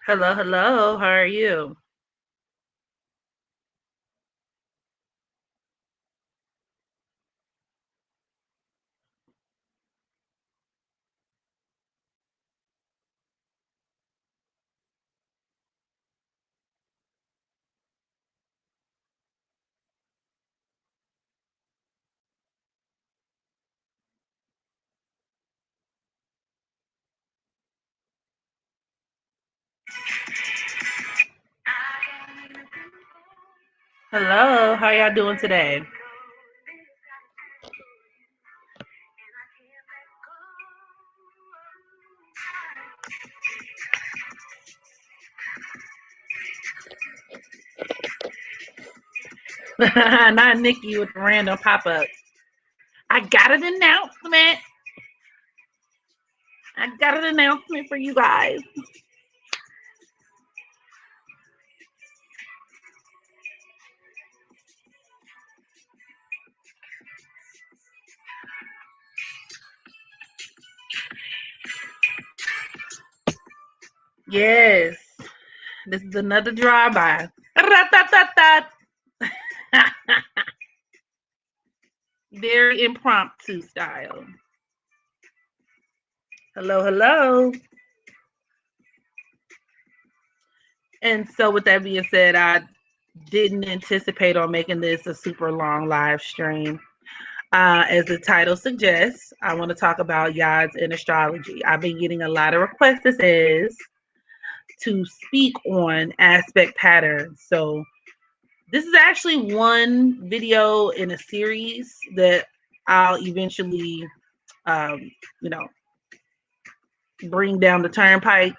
Hello, hello. How are you? Hello. How y'all doing today? Not Nikki with the random pop-ups. I got an announcement. I got an announcement for you guys. Yes. This is another drive-by. Very impromptu style. Hello, hello. And so with that being said, I didn't anticipate on making this a super long live stream. As the title suggests, I want to talk about YODS in astrology. I've been getting a lot of requests that says to speak on aspect patterns. So this is actually one video in a series that I'll eventually, um, you know, bring down the turnpike.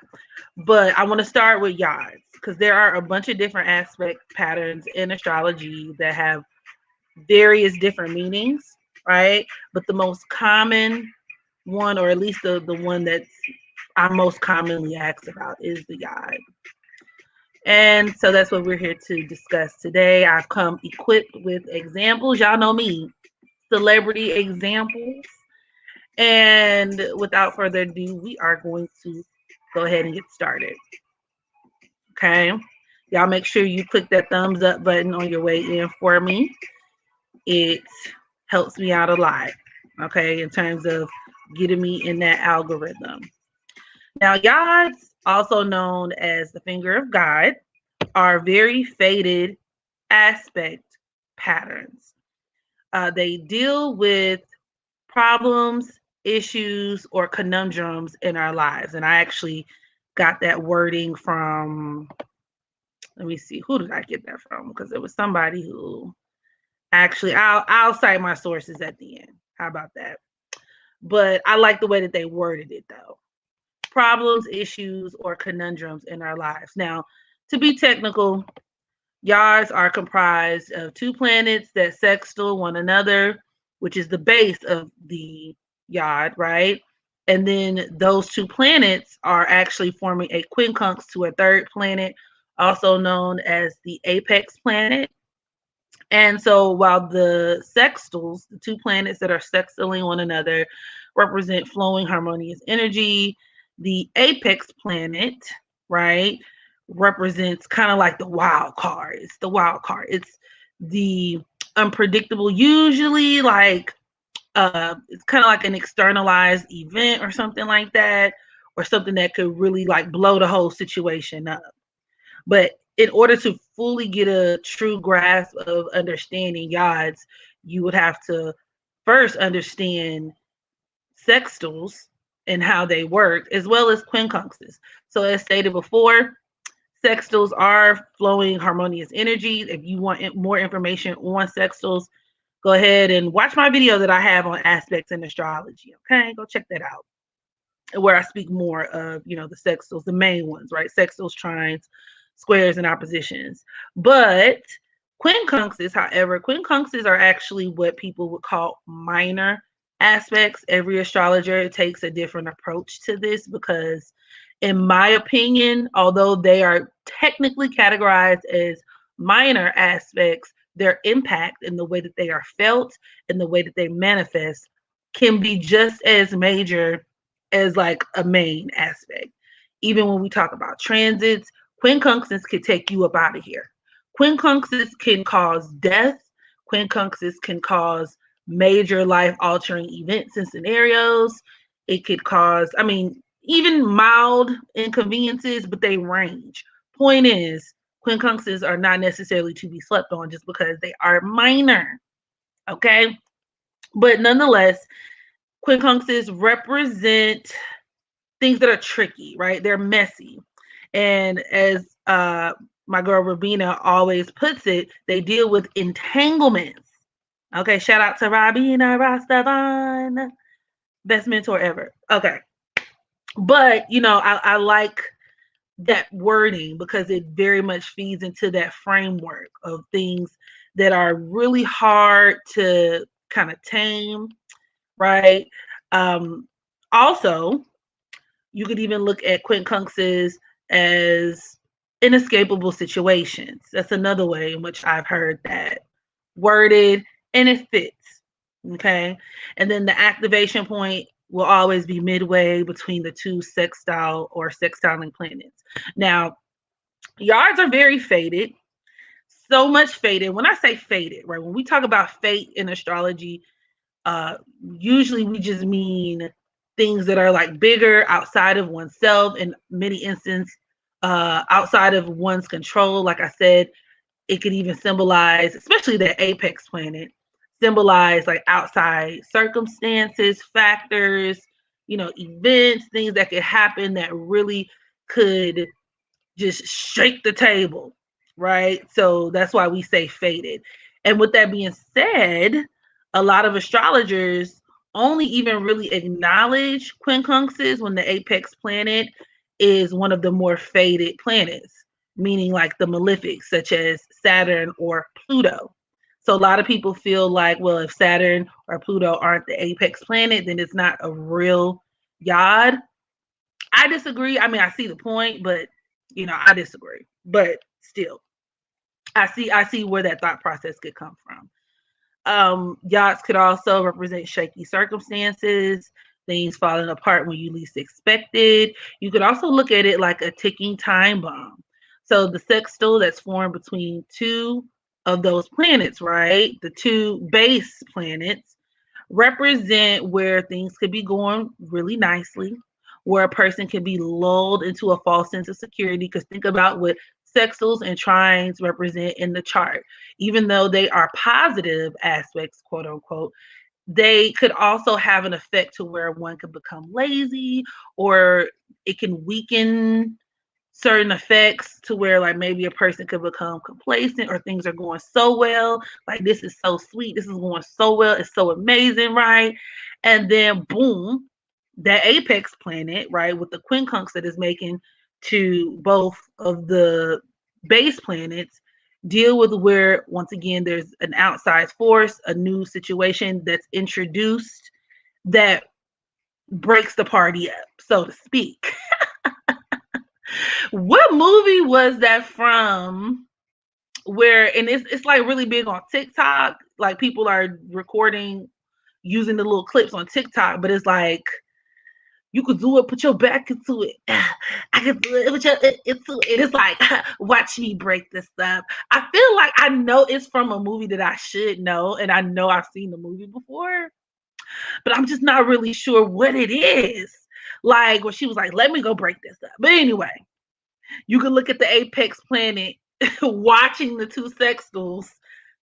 But I want to start with YODS because there are a bunch of different aspect patterns in astrology that have various different meanings, right? But the most common one, or at least the one that's I'm most commonly asked about, is the yod. And so that's what we're here to discuss today. I've come equipped with examples. Y'all know me, celebrity examples. And without further ado, we are going to go ahead and get started. Okay. Y'all make sure you click that thumbs up button on your way in for me. It helps me out a lot, okay, in terms of getting me in that algorithm. Now, yods, also known as the finger of God, are very faded aspect patterns. They deal with problems, issues, or conundrums in our lives. And I actually got that wording from, let me see, who did I get that from? Because it was somebody who actually, I'll cite my sources at the end. How about that? But I like the way that they worded it though. Problems, issues, or conundrums in our lives. Now, to be technical, yards are comprised of two planets that sextile one another, which is the base of the yard, right? And then those two planets are actually forming a quincunx to a third planet, also known as the apex planet. And so while the sextiles, the two planets that are sextiling one another, represent flowing harmonious energy, the apex planet, right, represents kind of like the wild card. It's the wild card. It's the unpredictable, usually like it's kind of like an externalized event or something like that, or something that could really like blow the whole situation up. But in order to fully get a true grasp of understanding yods, you would have to first understand sextiles and how they work, as well as quincunxes. So, as stated before, sextiles are flowing harmonious energies. If you want more information on sextiles, go ahead and watch my video that I have on aspects in astrology. Okay, go check that out, where I speak more of, the sextiles, the main ones, right? Sextiles, trines, squares, and oppositions. But quincunxes, however, quincunxes are actually what people would call minor aspects. Every astrologer takes a different approach to this because, in my opinion, although they are technically categorized as minor aspects, their impact and the way that they are felt and the way that they manifest can be just as major as like a main aspect. even when we talk about transits, quincunxes can take you up out of here. Quincunxes can cause death. Quincunxes can cause major life altering events and scenarios. It could cause, I mean, even mild inconveniences, but they range. Point is, quincunxes are not necessarily to be slept on just because they are minor. Okay. But nonetheless, quincunxes represent things that are tricky, right? They're messy. And as my girl Rabina always puts it, they deal with entanglements. Okay, shout out to Rabina Rastavan, best mentor ever. Okay, but I like that wording because it very much feeds into that framework of things that are really hard to kind of tame, right? Um, Also, you could even look at quincunxes as inescapable situations. That's another way in which I've heard that worded, and it fits. Okay. And then the activation point will always be midway between the two sextile or sextiling planets. Now, yards are very fated, so much fated. When I say fated, right, when we talk about fate in astrology, uh, usually we just mean things that are like bigger outside of oneself, in many instances, outside of one's control. Like I said, it could even symbolize, especially the apex planet, symbolize like outside circumstances, factors, events, things that could happen that really could just shake the table, right? So that's why we say fated. And with that being said, a lot of astrologers only even really acknowledge quincunxes when the apex planet is one of the more fated planets, meaning like the malefics, such as Saturn or Pluto. So a lot of people feel like, well, if Saturn or Pluto aren't the apex planet, then it's not a real yod. I disagree. I mean, I see the point, but I disagree. But still, I see where that thought process could come from. Yachts could also represent shaky circumstances, things falling apart when you least expect it. You could also look at it like a ticking time bomb. So the sextile that's formed between two of those planets, right? The two base planets represent where things could be going really nicely, where a person can be lulled into a false sense of security. Because think about what sextiles and trines represent in the chart. Even though they are positive aspects, quote unquote, they could also have an effect to where one could become lazy, or it can weaken certain effects to where like maybe a person could become complacent, or things are going so well, like this is so sweet, this is going so well, it's so amazing, right? And then boom, that apex planet, right, with the quincunx that is making to both of the base planets, deal with where once again there's an outside force, a new situation that's introduced that breaks the party up, so to speak. What movie was that from? Where, and it's like really big on TikTok. Like people are recording using the little clips on TikTok, but it's like you could do it, put your back into it. I could do it, put your into it. It's like watch me break this up. I feel like I know it's from a movie that I should know, and I know I've seen the movie before, but I'm just not really sure what it is. Like when she was like, "Let me go break this up." But anyway, you can look at the apex planet watching the two sextiles.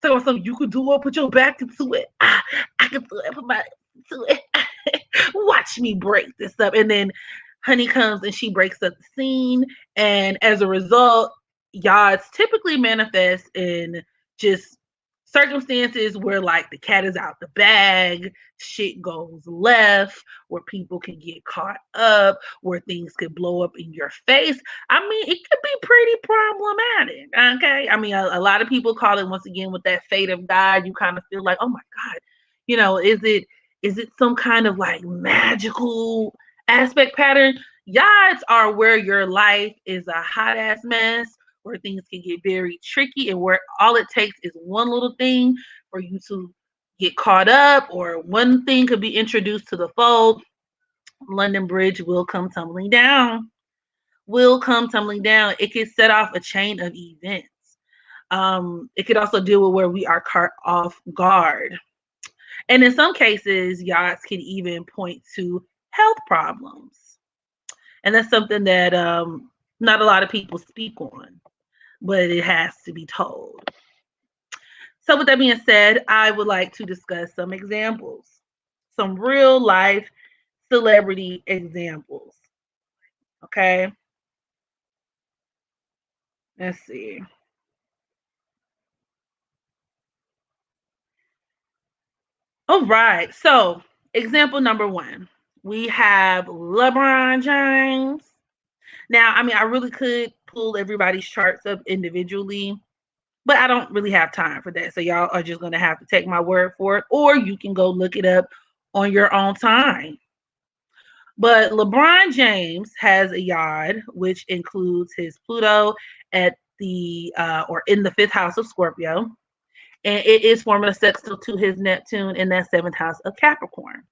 So you could do it, put your back into it. I can do it, put my into it. Watch me break this up. And then Honey comes and she breaks up the scene. And as a result, yachts typically manifest in just circumstances where like the cat is out the bag, shit goes left, where people can get caught up, where things could blow up in your face. I mean, it could be pretty problematic. Okay. I mean, a lot of people call it, once again, with that fate of God, you kind of feel like, oh my God, is it some kind of like magical aspect pattern? Yachts are where your life is a hot ass mess, where things can get very tricky, and where all it takes is one little thing for you to get caught up, or one thing could be introduced to the fold. London Bridge will come tumbling down. will come tumbling down. It could set off a chain of events. It could also deal with where we are caught off guard. And in some cases, yachts can even point to health problems. And that's something that not a lot of people speak on, but it has to be told. So, with that being said, I would like to discuss some examples, some real life celebrity examples. Okay, let's see. All right, so example number one, we have LeBron James. Now, I mean, I really could pull everybody's charts up individually, but I don't really have time for that. So y'all are just going to have to take my word for it, or you can go look it up on your own time. But LeBron James has a yard, which includes his Pluto at the or in the fifth house of Scorpio, and it is forming a sextile to his Neptune in that seventh house of Capricorn.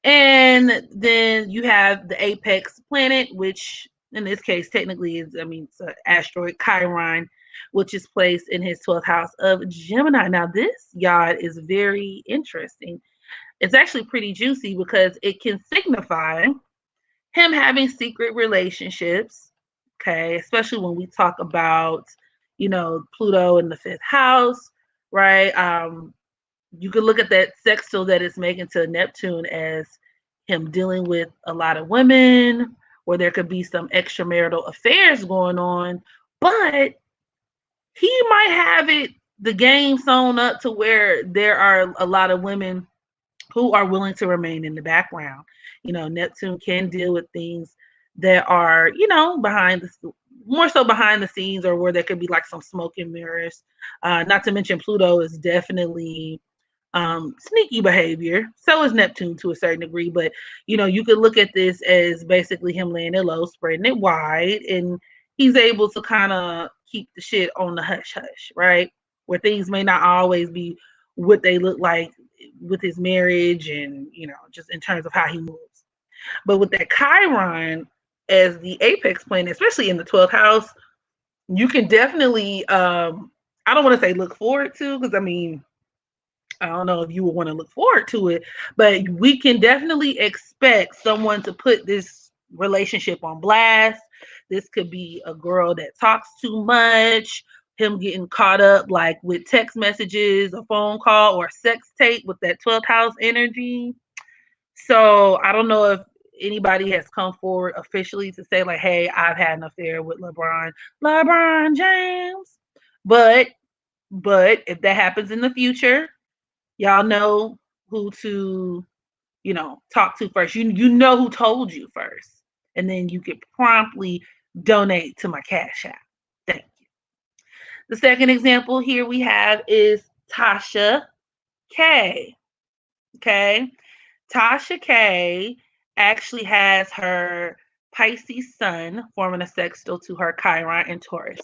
And then you have the apex planet, which in this case technically is, I mean, it's an asteroid Chiron, which is placed in his 12th house of Gemini. Now, this yard is very interesting. It's actually pretty juicy because it can signify him having secret relationships. Okay, especially when we talk about, Pluto in the fifth house, right? You could look at that sextile that it's making to Neptune as him dealing with a lot of women, or there could be some extramarital affairs going on, but he might have it the game sewn up to where there are a lot of women who are willing to remain in the background. Neptune can deal with things that are, behind the more so behind the scenes, or where there could be like some smoke and mirrors. Not to mention Pluto is definitely sneaky behavior. So is Neptune to a certain degree, but you could look at this as basically him laying it low, spreading it wide, and he's able to kind of keep the shit on the hush hush, right? Where things may not always be what they look like with his marriage, and just in terms of how he moves. But with that Chiron as the apex planet, especially in the 12th house, you can definitely I don't want to say look forward to, because I mean, I don't know if you would want to look forward to it, but we can definitely expect someone to put this relationship on blast. This could be a girl that talks too much, him getting caught up like with text messages, a phone call, or sex tape with that 12th house energy. So I don't know if anybody has come forward officially to say like, hey, I've had an affair with LeBron James. But if that happens in the future, y'all know who to, talk to first. You know who told you first. And then you can promptly donate to my Cash App. Thank you. The second example here we have is Tasha K. Okay. Tasha K actually has her Pisces sun forming a sextile to her Chiron and Taurus.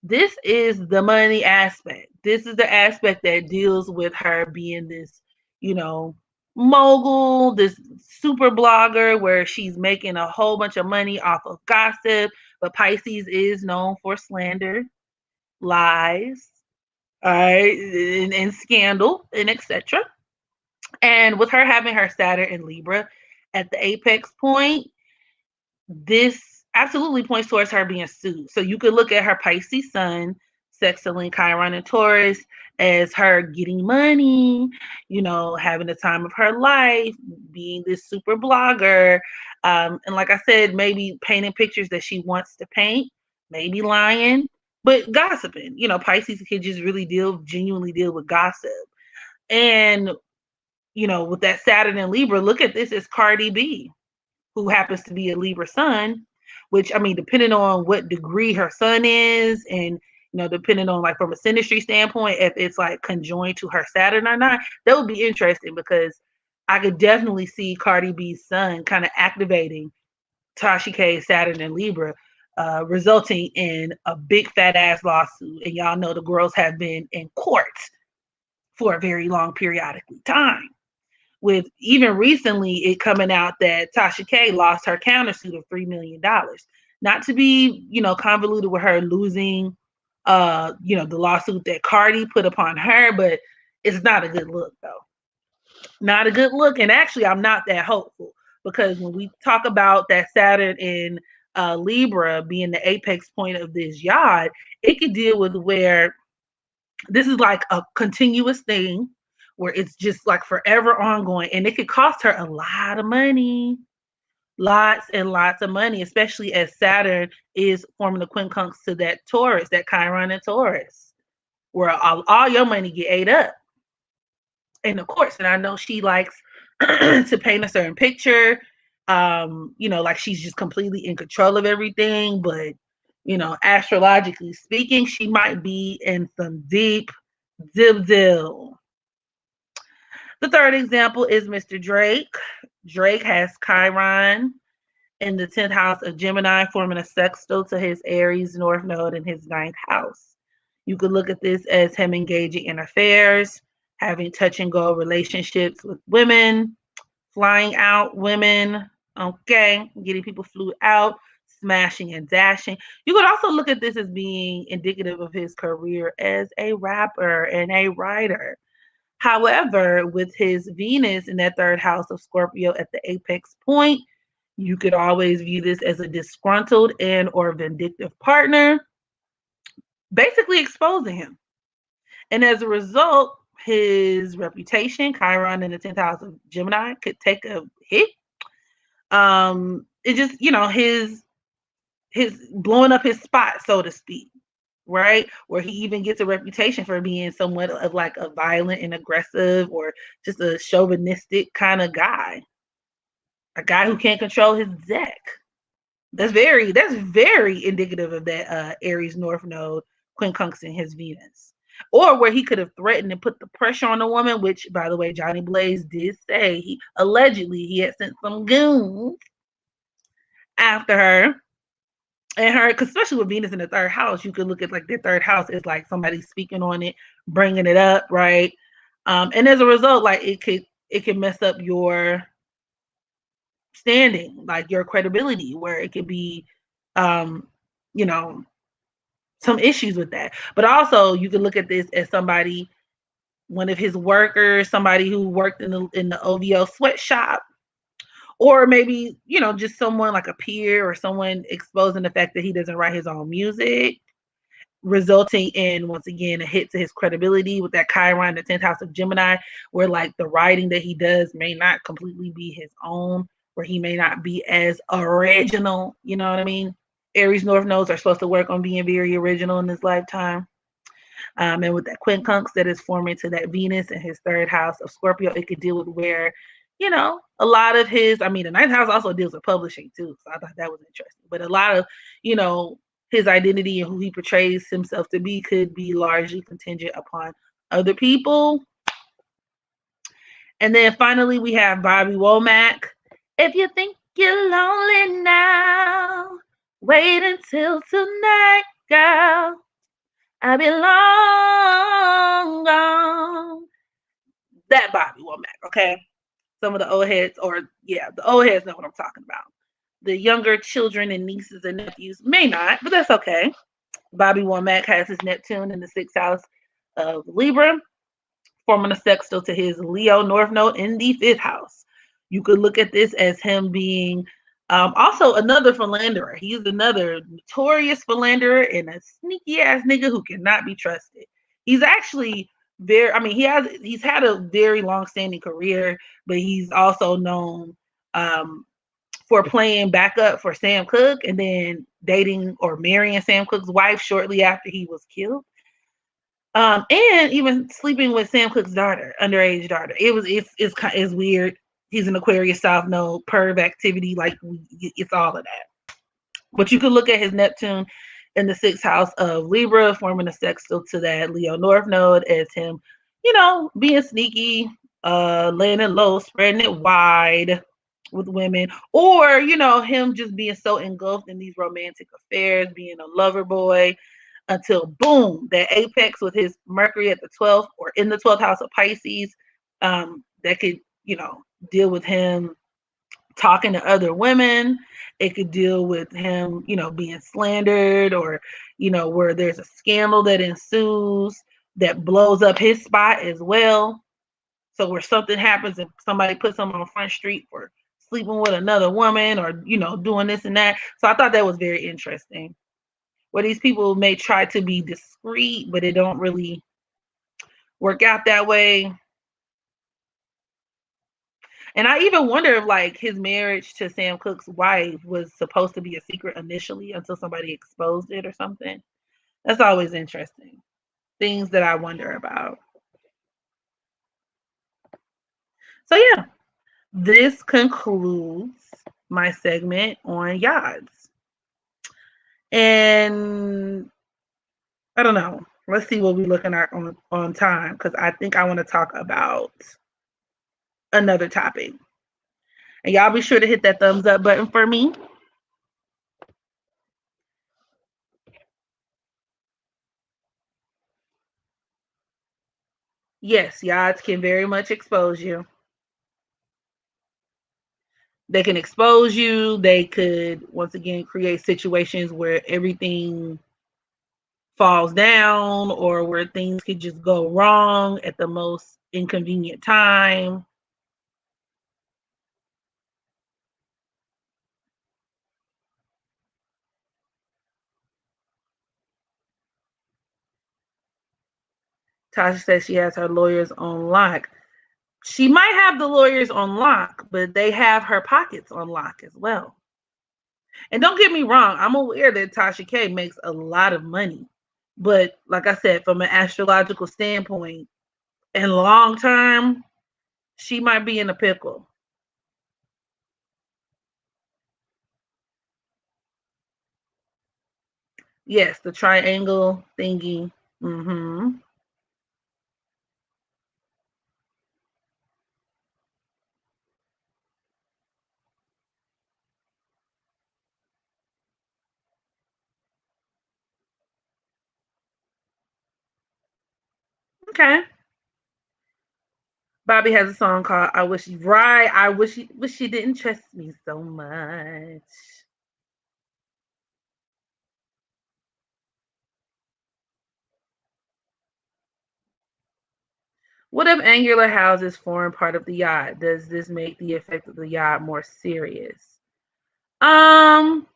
This is the money aspect. This is the aspect that deals with her being this, mogul, this super blogger where she's making a whole bunch of money off of gossip. But Pisces is known for slander, lies, all right, and scandal, and etc. And with her having her Saturn in Libra at the apex point, this absolutely points towards her being sued. So you could look at her Pisces sun, sextiling Chiron and Taurus, as her getting money, having the time of her life, being this super blogger. And like I said, maybe painting pictures that she wants to paint, maybe lying, but gossiping. Pisces can just really genuinely deal with gossip. And with that Saturn in Libra, look at this as Cardi B, who happens to be a Libra sun, which, I mean, depending on what degree her sun is, and, depending on like from a synastry standpoint, if it's like conjoined to her Saturn or not, that would be interesting, because I could definitely see Cardi B's sun kind of activating Tasha K's Saturn in Libra, resulting in a big fat ass lawsuit. And y'all know the girls have been in court for a very long periodically time, with even recently it coming out that Tasha K lost her countersuit of $3 million. Not to be, convoluted with her losing, the lawsuit that Cardi put upon her, but it's not a good look though. Not a good look. And actually, I'm not that hopeful because when we talk about that Saturn in Libra being the apex point of this yod, it could deal with where this is like a continuous thing where it's just like forever ongoing and it could cost her a lot of money. Lots and lots of money, especially as Saturn is forming the quincunx to that Taurus, that Chiron and Taurus, where all your money get ate up. And of course, and I know she likes to paint a certain picture, like she's just completely in control of everything. But, astrologically speaking, she might be in some deep zil. The third example is Mr. Drake. Drake has Chiron in the 10th house of Gemini, forming a sextile to his Aries North Node in his 9th house. You could look at this as him engaging in affairs, having touch and go relationships with women, flying out women, okay, getting people flew out, smashing and dashing. You could also look at this as being indicative of his career as a rapper and a writer. However, with his Venus in that third house of Scorpio at the apex point, you could always view this as a disgruntled and or vindictive partner, basically exposing him. And as a result, his reputation, Chiron in the 10th house of Gemini, could take a hit. It just, his blowing up his spot, so to speak, right? Where he even gets a reputation for being somewhat of like a violent and aggressive or just a chauvinistic kind of guy. A guy who can't control his deck. That's very indicative of that Aries North Node quincunxing his Venus. Or where he could have threatened and put the pressure on the woman, which by the way, Johnny Blaze did say he allegedly he had sent some goons after her. And her, cause especially with Venus in the third house, you could look at like the third house is like somebody speaking on it, bringing it up, right? And as a result, like it could mess up your standing, like your credibility, where it could be, you know, some issues with that. But also, you can look at this as somebody, one of his workers, somebody who worked in the OVO sweatshop, or maybe just someone like a peer or someone exposing the fact that he doesn't write his own music, resulting in once again a hit to his credibility with that Chiron, the 10th house of Gemini, where like the writing that he does may not completely be his own, where he may not be as original. You know what I mean? Aries North nodes are supposed to work on being very original in this lifetime. And with that quincunx that is forming to that Venus in his third house of Scorpio, it could deal with where, a lot of his, I mean, the ninth house also deals with publishing too. So I thought that was interesting. But a lot of, his identity and who he portrays himself to be could be largely contingent upon other people. And then finally, we have Bobby Womack. If you think you're lonely now, wait until tonight, girl. I'll be long gone. That Bobby Womack, okay? Some of the old heads, the old heads know what I'm talking about. The younger children and nieces and nephews may not, but that's okay. Bobby Womack has his Neptune in the 6th house of Libra, forming a sextile to his Leo North Node in the 5th house. You could look at this as him being also another philanderer. He's another notorious philanderer and a sneaky ass nigga who cannot be trusted. He's actually he's had a very long standing career, but he's also known for playing backup for Sam Cooke and then dating or marrying Sam Cooke's wife shortly after he was killed. And even sleeping with Sam Cooke's daughter, underage daughter. It's weird. He's an Aquarius South Node, perv activity, like it's all of that. But you could look at his Neptune in the 6th house of Libra, forming a sextile to that Leo North Node as him, being sneaky, laying it low, spreading it wide with women, or him just being so engulfed in these romantic affairs, being a lover boy, until boom, that apex with his Mercury at the 12th or in the 12th house of Pisces, that could, deal with him talking to other women. It could deal with him, being slandered, or, where there's a scandal that ensues that blows up his spot as well. So where something happens and somebody puts him on Front Street for sleeping with another woman, or, doing this and that. So I thought that was very interesting. Where these people may try to be discreet, but it don't really work out that way. And I even wonder if like his marriage to Sam Cooke's wife was supposed to be a secret initially until somebody exposed it or something. That's always interesting. Things that I wonder about. So yeah, this concludes my segment on YODS. And I don't know. Let's see what we're looking at on time, because I think I want to talk about another topic. And y'all be sure to hit that thumbs up button for me. Yes, YODS can very much expose you. They can expose you. They could, once again, create situations where everything falls down, or where things could just go wrong at the most inconvenient time. Tasha says she has her lawyers on lock. She might have the lawyers on lock, but they have her pockets on lock as well. And don't get me wrong, I'm aware that Tasha K makes a lot of money. But like I said, from an astrological standpoint, and long term, she might be in a pickle. Yes, the triangle thingy. Mm-hmm. Okay. Bobby has a song called "I Wish." Right. I wish she didn't trust me so much. What if angular houses form part of the yacht? Does this make the effect of the yacht more serious? Um,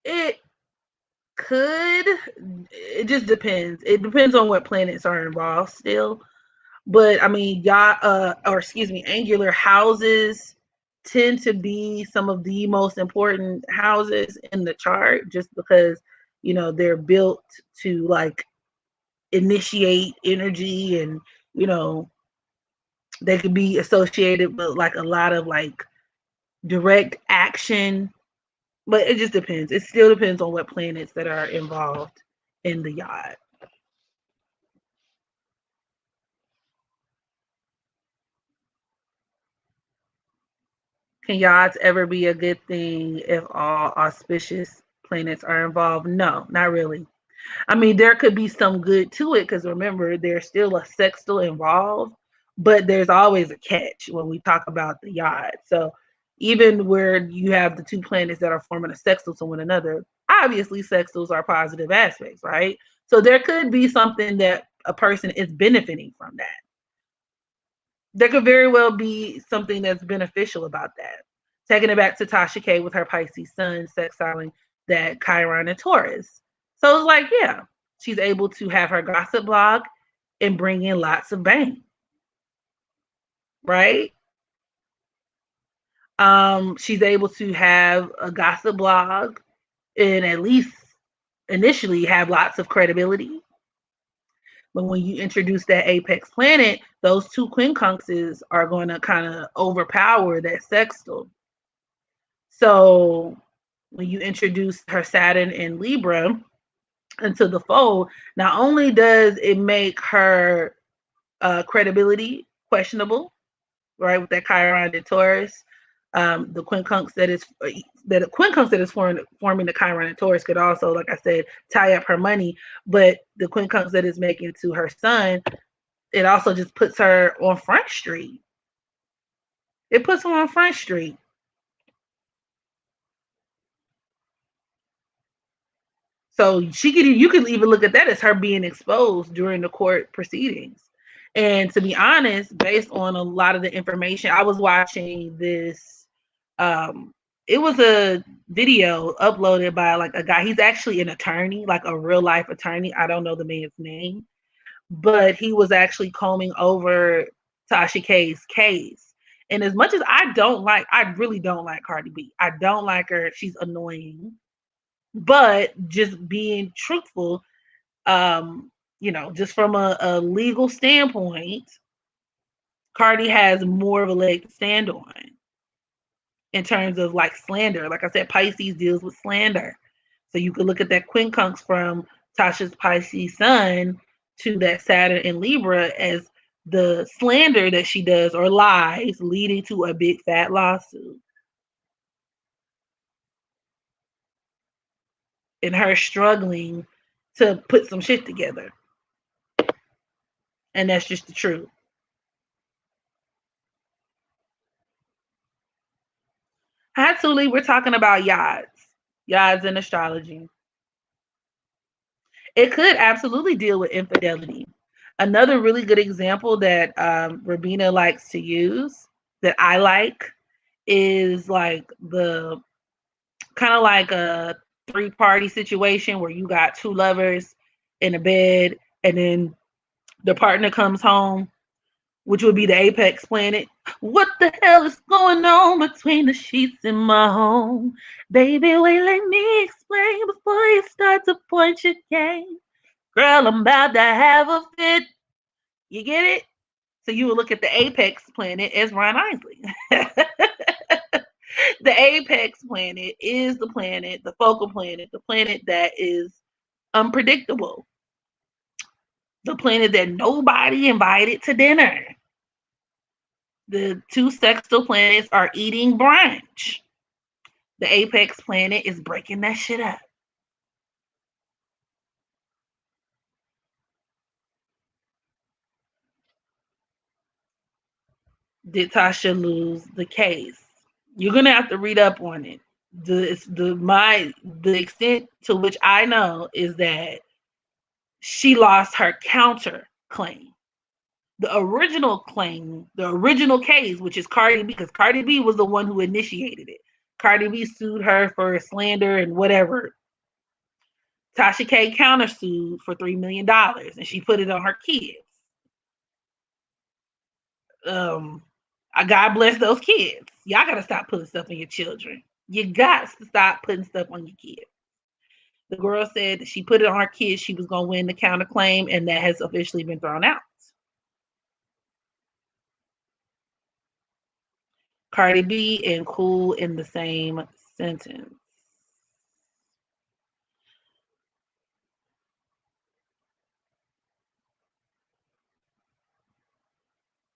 it could. It just depends. It depends on what planets are involved still. But I mean, yacht, or excuse me, angular houses tend to be some of the most important houses in the chart, just because they're built to like initiate energy, and you know they could be associated with like a lot of like direct action. But it just depends. It still depends on what planets that are involved in the yacht. Can yachts ever be a good thing if all auspicious planets are involved? No, not really. I mean, there could be some good to it, because remember, there's still a sextile involved, but there's always a catch when we talk about the yacht. So even where you have the two planets that are forming a sextile to one another, obviously sextiles are positive aspects, right? So there could be something that a person is benefiting from that. There could very well be something that's beneficial about that. Taking it back to Tasha K with her Pisces sun sextiling that Chiron and Taurus. So it's like, yeah, she's able to have her gossip blog and bring in lots of bang, right? She's able to have a gossip blog and at least initially have lots of credibility. But when you introduce that apex planet, those two quincunxes are going to kind of overpower that sextile. So when you introduce her Saturn in Libra into the fold, not only does it make her credibility questionable, right, with that Chiron and Taurus, the quincunx that is forming the Chiron and Taurus could also, like I said, tie up her money. But the quincunx that is making to her sun, it also just puts her on Front Street. It puts her on Front Street. So you could even look at that as her being exposed during the court proceedings. And to be honest, based on a lot of the information, I was watching this. Um, it was a video uploaded by like a guy. He's actually an attorney, like a real life attorney. I don't know the man's name, but he was actually combing over Tasha K's case. And as much as I really don't like Cardi B. I don't like her. She's annoying. But just being truthful, just from a legal standpoint, Cardi has more of a leg to stand on in terms of like slander. Like I said, Pisces deals with slander. So you could look at that quincunx from Tasha's Pisces sun to that Saturn in Libra as the slander that she does or lies leading to a big fat lawsuit. And her struggling to put some shit together. And that's just the truth. Hi, Tuli. We're talking about YODS in astrology. It could absolutely deal with infidelity. Another really good example that Rabina likes to use that I like is like the kind of like a three-party situation where you got two lovers in a bed and then the partner comes home, which would be the apex planet. What the hell is going on between the sheets in my home? Baby, wait, let me explain before you start to point your game. Girl, I'm about to have a fit. You get it? So you would look at the apex planet as Ron Isley. The apex planet is the planet, the focal planet, the planet that is unpredictable, the planet that nobody invited to dinner. The two sextile planets are eating brunch. The apex planet is breaking that shit up. Did Tasha lose the case? You're gonna have to read up on it. The extent to which I know is that she lost her counter claim. The original claim, the original case, which is Cardi B, because Cardi B was the one who initiated it. Cardi B sued her for slander and whatever. Tasha K countersued for $3 million and she put it on her kids. God bless those kids. Y'all gotta stop putting stuff on your children. You got to stop putting stuff on your kids. The girl said that she put it on her kids, she was gonna win the counterclaim, and that has officially been thrown out. Cardi B and cool in the same sentence.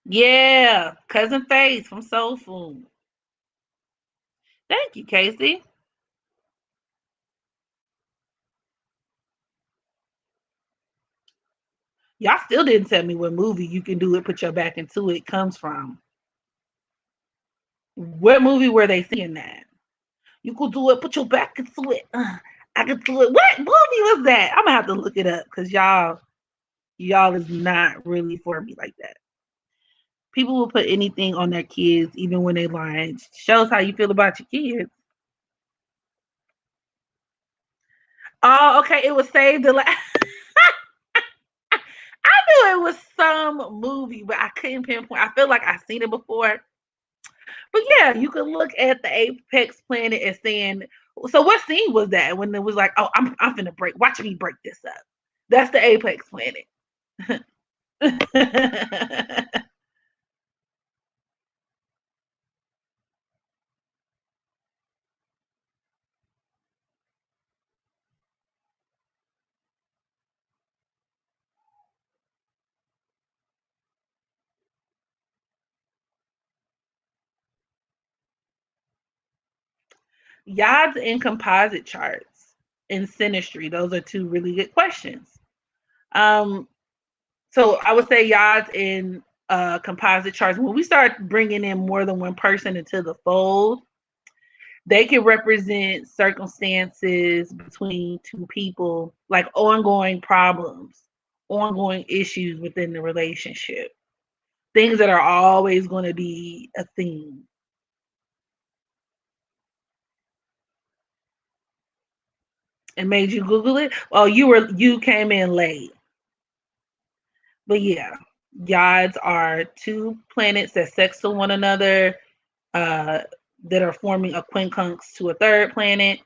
Yeah, Cousin Faith from Soul Food. Thank you, Casey. Y'all still didn't tell me what movie You Can Do It, Put Your Back Into It comes from. What movie were they seeing that? You could do it, put your back into it. I could do it. What movie was that? I'm gonna have to look it up because y'all is not really for me like that. People will put anything on their kids, even when they lying. Shows how you feel about your kids. Oh, okay. It was saved the last. I knew it was some movie, but I couldn't pinpoint. I feel like I've seen it before. But yeah, you can look at the apex planet and saying, so what scene was that when it was like, oh, I'm finna break, watch me break this up. That's the apex planet. YODS and composite charts and synastry. Those are two really good questions. Um, so I would say YODS in composite charts, when we start bringing in more than one person into the fold, they can represent circumstances between two people, like ongoing problems, ongoing issues within the relationship, things that are always going to be a theme. It made you Google it? Oh, you came in late. But yeah, yods are two planets that sextile one another, uh, that are forming a quincunx to a third planet,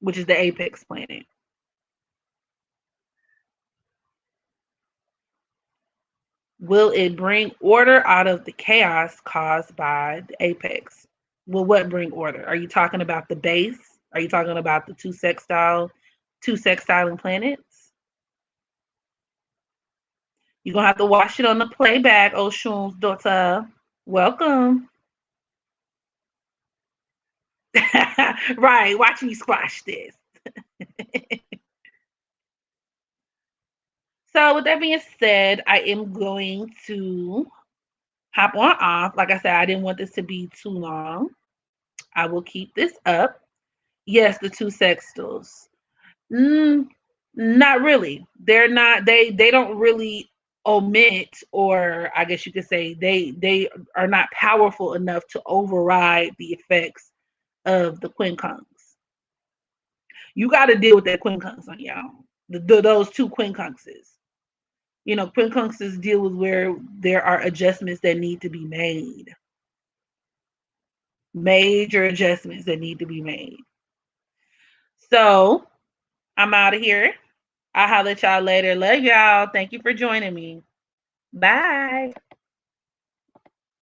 which is the apex planet. Will it bring order out of the chaos caused by the apex? Will what bring order? Are you talking about the base? Are you talking about the two sextiling planets? You're gonna have to watch it on the playback, Oshun's daughter. Welcome. Right, watch me squash this. So with that being said, I am going to hop on off. Like I said, I didn't want this to be too long. I will keep this up. Yes, the two sextiles. Mm, not really. They're not. They don't really omit, or I guess you could say they are not powerful enough to override the effects of the quincunx. You got to deal with that quincunx on your own. Those two quincunxes. You know, quincunxes deal with where there are adjustments that need to be made. Major adjustments that need to be made. So I'm out of here. I'll holler at y'all later. Love y'all. Thank you for joining me. Bye.